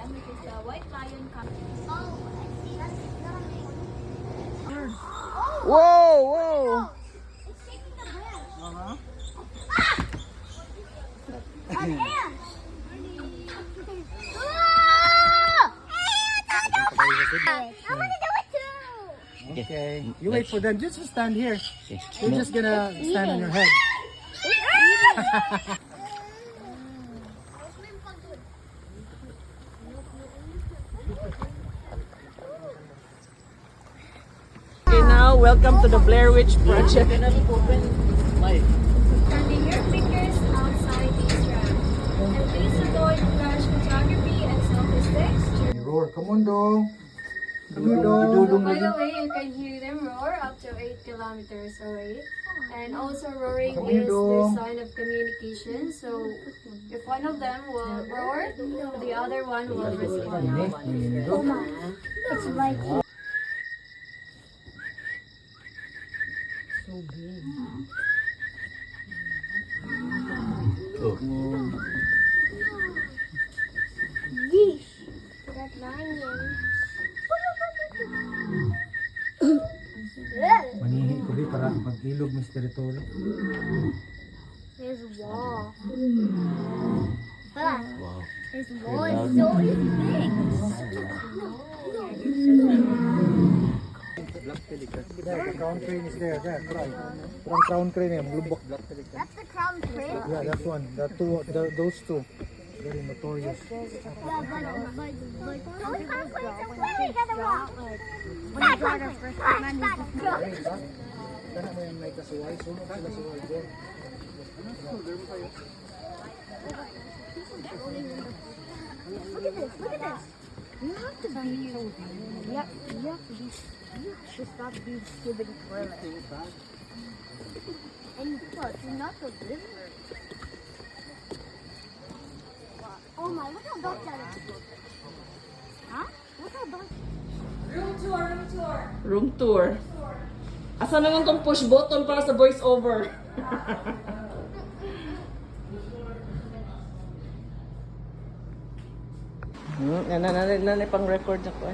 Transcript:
one, which is the White Lion Cafe. Oh, I see. That's coming. Whoa, whoa. It's shaking the branch. Uh-huh. An ant. I want to do it too. Okay. You wait for them. Just stand here. You're just gonna stand on your head. Okay, now welcome to the Blair Witch Project. Turning your fingers outside these ramps. And please avoid flash photography and selfie sticks. Roar. Come on, dong. Come here, dong. By the way, you can hear them roar up to 8 kilometers away. And also roaring Come here, is their dong. sign of communication. So if one of them will roar, the other one will respond. It's like yeesh. That lion. Manihi ko di para pag-ilog, Mr. Territory. His wall. Wow. His wall is so big. The crown crane is there. There, try. Parang crown crane eh. Maglubok. That's the crown crane. Yeah, that one. Those two. Very notorious. But we can't play the way. Get the rock. When you draw the first man, you just drop. Kana mo yung may kasuway. Sunod sila sa wall door. Look at this. Look at this. You have to be. You have to be. You have to stop being stupid and twirling. And plus, you're not the river. Oh my! Look how dark that is. Huh? Look how dark. Room tour. Asa naman tong push button para sa voice over? Yan na pang record na ko.